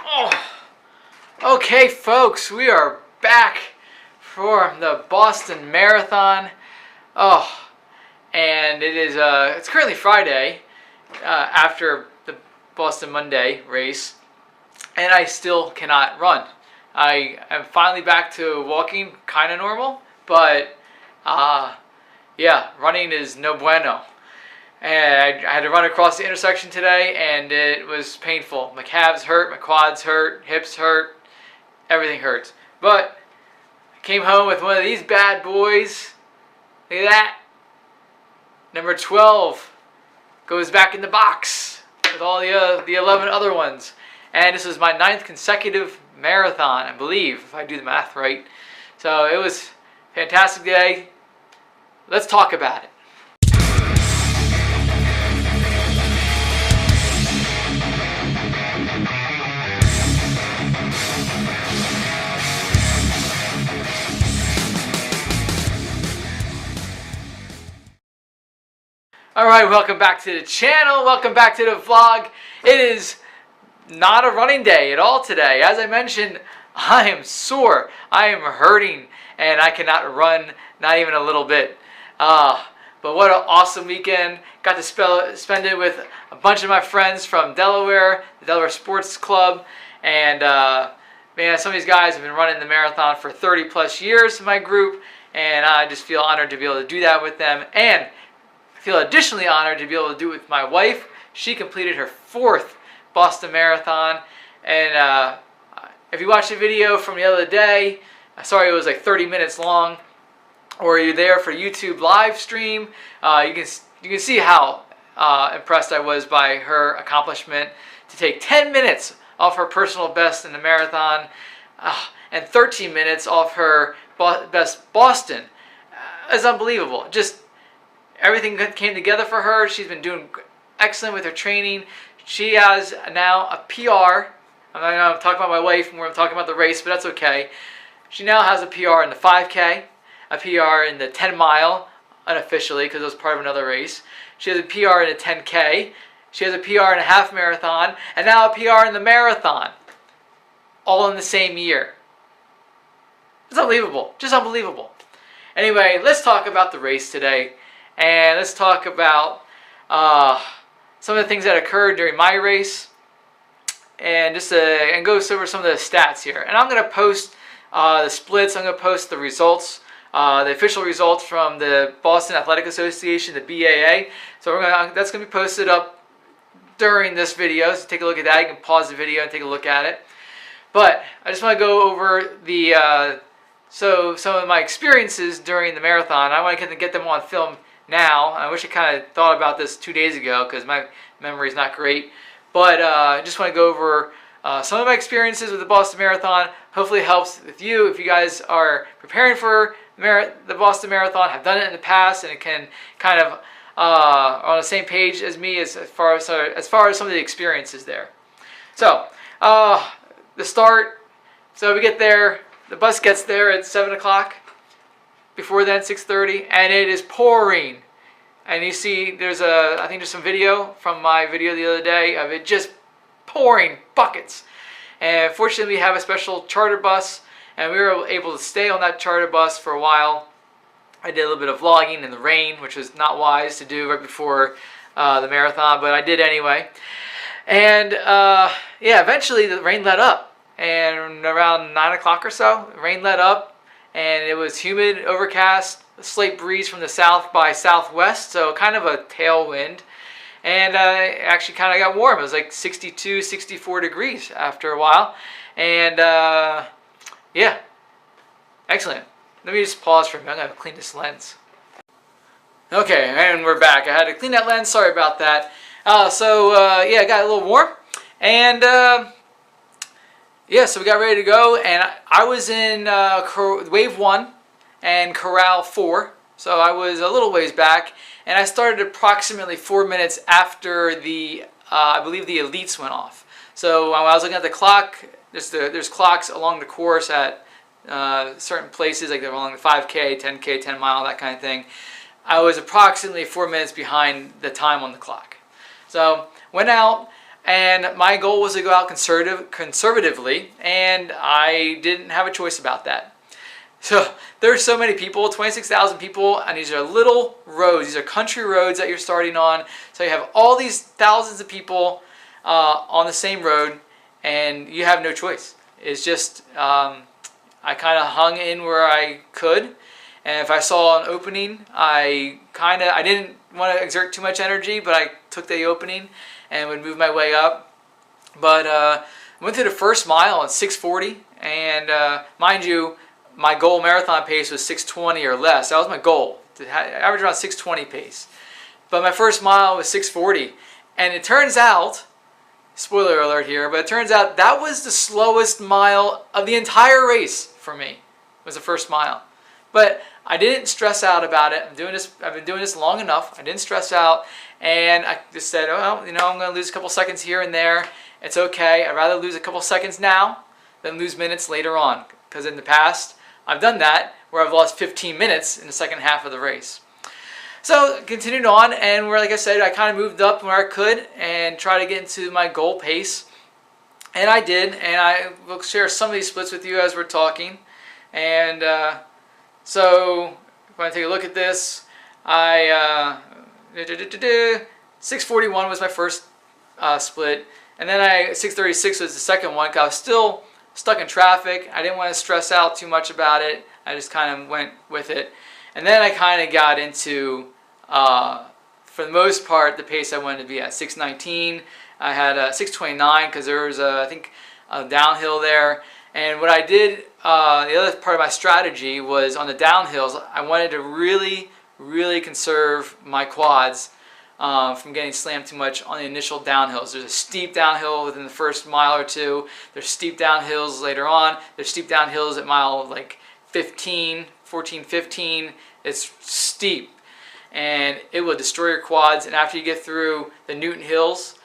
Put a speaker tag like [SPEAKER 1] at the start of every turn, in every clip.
[SPEAKER 1] Oh, okay, folks, we are back for the Boston Marathon. Oh, and it's currently Friday after the Boston Monday race, and I still cannot run. I am finally back to walking, kind of normal, but yeah, running is no bueno. And I had to run across the intersection today, and it was painful. My calves hurt, my quads hurt, hips hurt, everything hurts. But I came home with one of these bad boys. Look at that. Number 12 goes back in the box with all the 11 other ones. And this was my 9th consecutive marathon, I believe, if I do the math right. So it was a fantastic day. Let's talk about it. Alright, welcome back to the channel, welcome back to the vlog. It is not a running day at all today. As I mentioned, I am sore, I am hurting, and I cannot run, not even a little bit. But what an awesome weekend. Got to spend it with a bunch of my friends from Delaware, the Delaware Sports Club, and man, some of these guys have been running the marathon for 30 plus years in my group, and I just feel honored to be able to do that with them. And I feel additionally honored to be able to do it with my wife. She completed her 4th Boston Marathon, and if you watched the video from the other day, sorry it was like 30 minutes long, or you're there for YouTube live stream, you can see how impressed I was by her accomplishment to take 10 minutes off her personal best in the marathon, and 13 minutes off her best Boston. It's unbelievable. Just everything came together for her. She's been doing excellent with her training. She has now a PR. I'm talking about my wife more. I'm talking about the race, but that's okay. She now has a PR in the 5K, a PR in the 10 mile, unofficially because it was part of another race. She has a PR in the 10K. She has a PR in a half marathon, and now a PR in the marathon. All in the same year. It's unbelievable. Just unbelievable. Anyway, let's talk about the race today. And let's talk about some of the things that occurred during my race, and just and go over some of the stats here. And I'm going to post the splits. I'm going to post the results, the official results from the Boston Athletic Association, the BAA. So that's going to be posted up during this video. So take a look at that. You can pause the video and take a look at it. But I just want to go over the some of my experiences during the marathon. I want to get them on film now. I wish I kind of thought about this 2 days ago because my memory is not great. But I just want to go over some of my experiences with the Boston Marathon. Hopefully it helps with you if you guys are preparing for the Boston Marathon, have done it in the past, and it can kind of on the same page as me as far as some of the experiences there. So the start. So we get there. The bus gets there at 7 o'clock. Before then, 6:30, and it is pouring. And you see, I think there's some video from my video the other day of it just pouring buckets. And fortunately, we have a special charter bus, and we were able to stay on that charter bus for a while. I did a little bit of vlogging in the rain, which was not wise to do right before the marathon, but I did anyway. And yeah, eventually the rain let up, and around 9 o'clock or so, the rain let up. And it was humid, overcast, a slight breeze from the south by southwest, so kind of a tailwind. And it actually kind of got warm. It was like 62, 64 degrees after a while. And yeah, excellent. Let me just pause for a minute. I'm going to clean this lens. Okay, and we're back. I had to clean that lens. Sorry about that. Yeah, it got a little warm. And yeah, so we got ready to go, and I was in Wave 1 and Corral 4, so I was a little ways back, and I started approximately 4 minutes after the, I believe the elites went off. So when I was looking at the clock, there's clocks along the course at certain places, like along the 5K, 10K, 10 mile, that kind of thing. I was approximately 4 minutes behind the time on the clock. So went out. And my goal was to go out conservatively, and I didn't have a choice about that. So there's so many people, 26,000 people, and these are little roads. These are country roads that you're starting on. So you have all these thousands of people on the same road, and you have no choice. It's just, I kind of hung in where I could, and if I saw an opening, I didn't want to exert too much energy, but I took the opening and would move my way up. But went through the first mile at 6:40, and mind you, my goal marathon pace was 6:20 or less. That was my goal, to average around 6:20 pace. But my first mile was 6:40, and it turns out, spoiler alert here, but it turns out that was the slowest mile of the entire race for me, was the first mile. But I didn't stress out about it. I've been doing this long enough. I didn't stress out, and I just said, oh, well, you know, I'm going to lose a couple seconds here and there. It's okay. I'd rather lose a couple seconds now than lose minutes later on, because in the past, I've done that where I've lost 15 minutes in the second half of the race. So continued on, and where, like I said, I kind of moved up where I could and try to get into my goal pace. And I did, and I will share some of these splits with you as we're talking. And so if I take a look at this, 6:41 was my first split, and then 6:36 was the second one, because I was still stuck in traffic. I didn't want to stress out too much about it. I just kind of went with it. And then I kind of got into, for the most part, the pace I wanted to be at. 6:19. I had 6:29 because there was, I think, a downhill there. And what I did, the other part of my strategy was on the downhills, I wanted to really, really conserve my quads from getting slammed too much on the initial downhills. There's a steep downhill within the first mile or two. There's steep downhills later on. There's steep downhills at mile like 14, 15. It's steep, and it will destroy your quads. And after you get through the Newton Hills,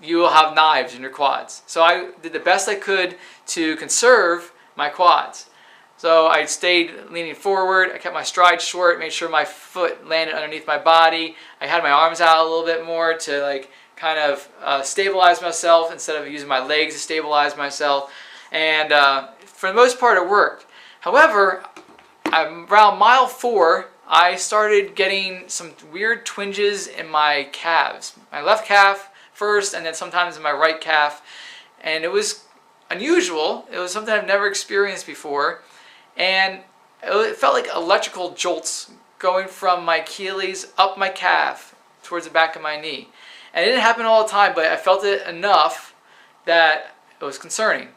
[SPEAKER 1] you will have knives in your quads. So I did the best I could to conserve my quads. So I stayed leaning forward. I kept my stride short, made sure my foot landed underneath my body. I had my arms out a little bit more to like kind of stabilize myself instead of using my legs to stabilize myself. And for the most part, it worked. However, around mile 4, I started getting some weird twinges in my calves. My left calf first, and then sometimes in my right calf. And it was unusual. It was something I've never experienced before. And it felt like electrical jolts going from my Achilles up my calf towards the back of my knee. And it didn't happen all the time, but I felt it enough that it was concerning.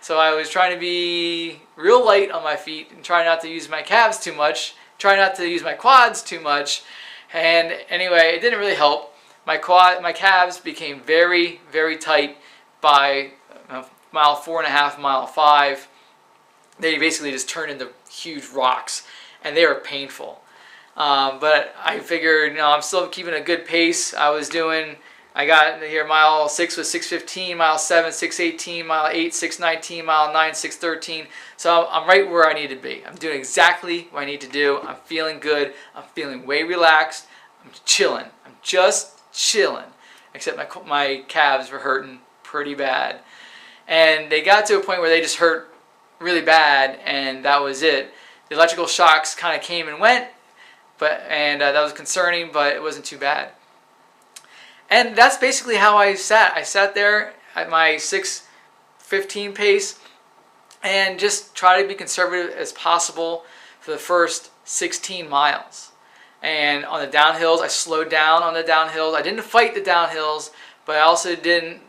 [SPEAKER 1] So I was trying to be real light on my feet and try not to use my calves too much, try not to use my quads too much. And anyway, it didn't really help. My calves became very, very tight by mile 4.5, mile 5. They basically just turned into huge rocks, and they were painful. But I figured, you know, I'm still keeping a good pace. I got here, mile 6 was 6:15, mile 7, 6:18, mile 8, 6:19, mile 9, 6:13. So I'm right where I need to be. I'm doing exactly what I need to do. I'm feeling good. I'm feeling way relaxed. I'm chilling. I'm just chilling. Except my calves were hurting pretty bad. And they got to a point where they just hurt really bad, and that was it. The electrical shocks kind of came and went, and that was concerning, but it wasn't too bad. And that's basically how I sat. I sat there at my 6:15 pace and just try to be conservative as possible for the first 16 miles. And on the downhills, I slowed down on the downhills. I didn't fight the downhills, but I also didn't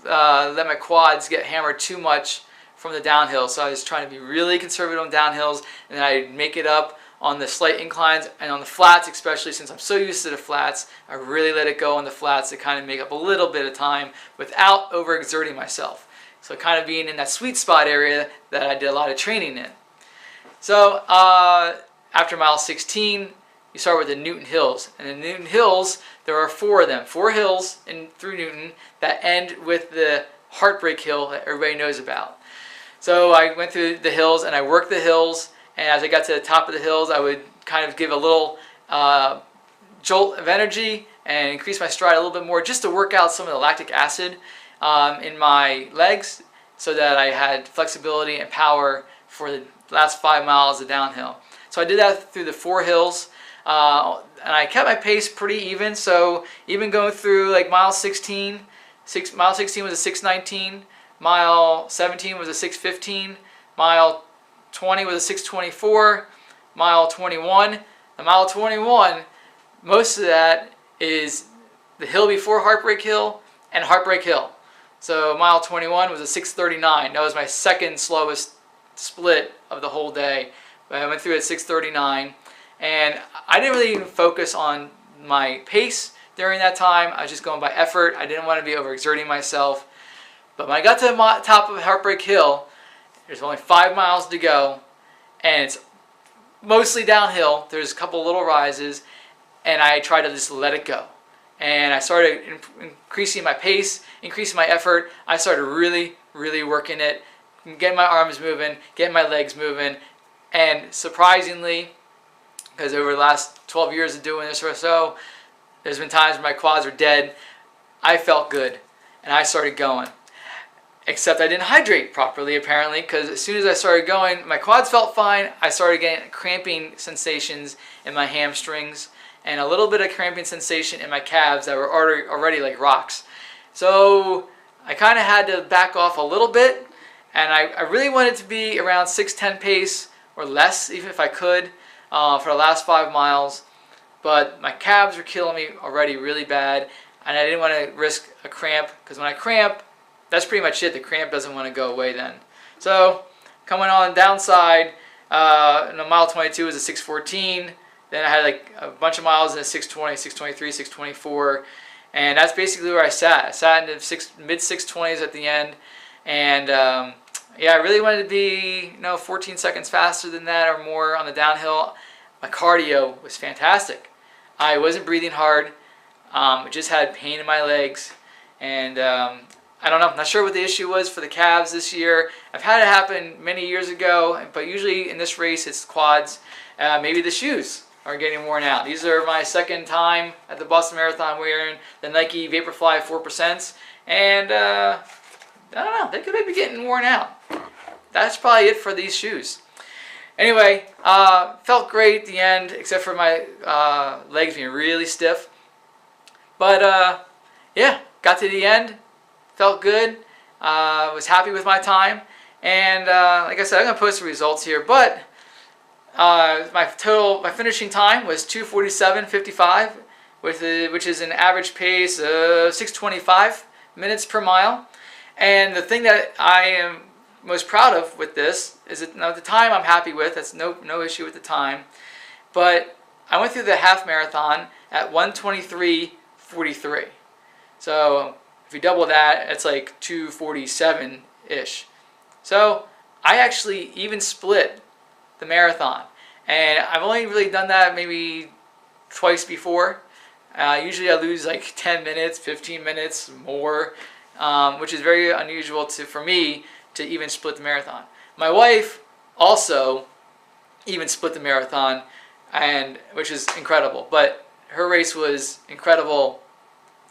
[SPEAKER 1] let my quads get hammered too much from the downhill. So I was trying to be really conservative on downhills, and then I'd make it up on the slight inclines, and on the flats, especially since I'm so used to the flats, I really let it go on the flats to kind of make up a little bit of time without overexerting myself. So kind of being in that sweet spot area that I did a lot of training in. So after mile 16, you start with the Newton Hills. And the Newton Hills, there are 4 of them. 4 hills through Newton that end with the Heartbreak Hill that everybody knows about. So I went through the hills and I worked the hills, and as I got to the top of the hills, I would kind of give a little jolt of energy and increase my stride a little bit more, just to work out some of the lactic acid in my legs, so that I had flexibility and power for the last 5 miles of downhill. So I did that through the 4 hills, and I kept my pace pretty even. So even going through like mile 16 was a 6:19, mile 17 was a 6:15, mile 20 was a 6:24, mile 21. The mile 21, most of that is the hill before Heartbreak Hill and Heartbreak Hill. So mile 21 was a 6:39. That was my second slowest split of the whole day. I went through at 6:39, and I didn't really even focus on my pace during that time. I was just going by effort. I didn't want to be overexerting myself. But when I got to the top of Heartbreak Hill, there's only 5 miles to go, and it's mostly downhill. There's a couple little rises, and I tried to just let it go. And I started increasing my pace, increasing my effort. I started really, really working it, getting my arms moving, getting my legs moving. And surprisingly, because over the last 12 years of doing this or so, there's been times where my quads are dead. I felt good, and I started going. Except I didn't hydrate properly, apparently, because as soon as I started going, my quads felt fine. I started getting cramping sensations in my hamstrings, and a little bit of cramping sensation in my calves that were already like rocks. So I kind of had to back off a little bit, and I really wanted to be around 6:10 pace or less, even if I could, for the last 5 miles. But my calves were killing me already really bad, and I didn't want to risk a cramp, because when I cramp, that's pretty much it. The cramp doesn't want to go away then. So coming on downside, mile 22 was a 6:14. Then I had like a bunch of miles in a 6:20, 6:23, 6:24, and that's basically where I sat. I sat in the mid 6:20s at the end, and yeah, I really wanted to be 14 seconds faster than that or more on the downhill. My cardio was fantastic. I wasn't breathing hard. I just had pain in my legs, and I don't know. I'm not sure what the issue was for the calves this year. I've had it happen many years ago, but usually in this race it's quads. Maybe the shoes are getting worn out. These are my second time at the Boston Marathon wearing the Nike Vaporfly 4%, and I don't know, they could be getting worn out. That's probably it for these shoes. Anyway, felt great at the end, except for my legs being really stiff. But yeah, got to the end, felt good, was happy with my time, and like I said, I'm going to post the results here, but my finishing time was 2:47.55, which is an average pace of 6:25 minutes per mile. And the thing that I am most proud of with this is that the time I'm happy with. That's no issue with the time. But I went through the half marathon at 1:23.43. So if you double that, it's like 2:47-ish. So I actually even split the marathon, and I've only really done that maybe twice before. Usually I lose like 10 minutes, 15 minutes more, which is very unusual for me to even split the marathon. My wife also even split the marathon, and which is incredible, but her race was incredible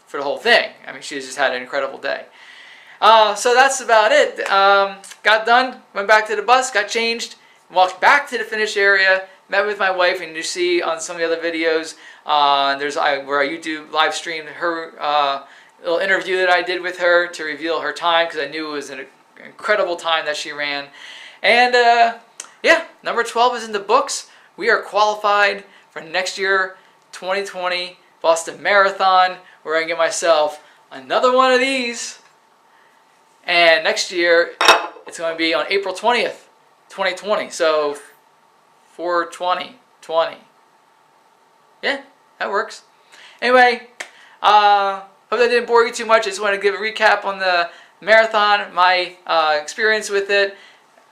[SPEAKER 1] for the whole thing. I mean, she just had an incredible day. So that's about it. Got done, went back to the bus, got changed, walked back to the finish area, met with my wife, and you see on some of the other videos, where I YouTube live streamed her little interview that I did with her to reveal her time, because I knew it was an incredible time that she ran. And yeah, number 12 is in the books. We are qualified for next year, 2020 Boston Marathon, where I can get myself another one of these. And next year, it's going to be on April 20th, 2020. So 4/20/20. Yeah, that works. Anyway, hope that didn't bore you too much. I just want to give a recap on the marathon, my experience with it.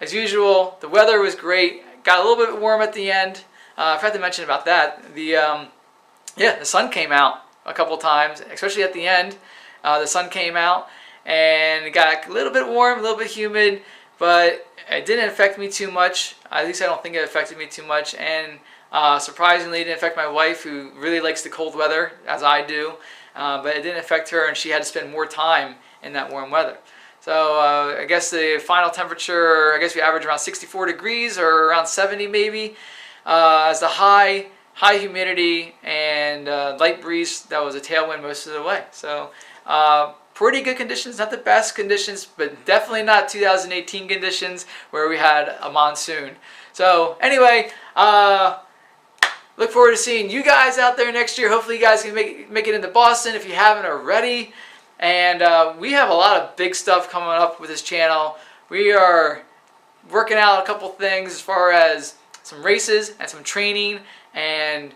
[SPEAKER 1] As usual, the weather was great. Got a little bit warm at the end. I forgot to mention about that. Yeah, the sun came out a couple times, especially at the end. The sun came out, and it got a little bit warm, a little bit humid, but it didn't affect me too much. At least I don't think it affected me too much, and Surprisingly, it didn't affect my wife, who really likes the cold weather, as I do. But it didn't affect her, and she had to spend more time in that warm weather. So I guess the final temperature, I guess we average around 64 degrees or around 70 maybe. As the high humidity and light breeze that was a tailwind most of the way. So pretty good conditions, not the best conditions, but definitely not 2018 conditions where we had a monsoon. So anyway, look forward to seeing you guys out there next year. Hopefully you guys can make it into Boston if you haven't already. And we have a lot of big stuff coming up with this channel. We are working out a couple things as far as some races and some training and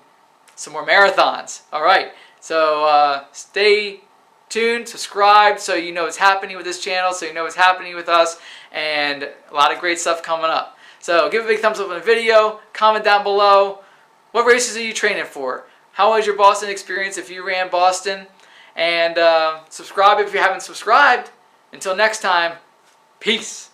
[SPEAKER 1] some more marathons. All right, so stay tuned, subscribe, so you know what's happening with this channel, so you know what's happening with us, and a lot of great stuff coming up. So give a big thumbs up on the video, comment down below, what races are you training for? How was your Boston experience if you ran Boston? And subscribe if you haven't subscribed. Until next time, peace.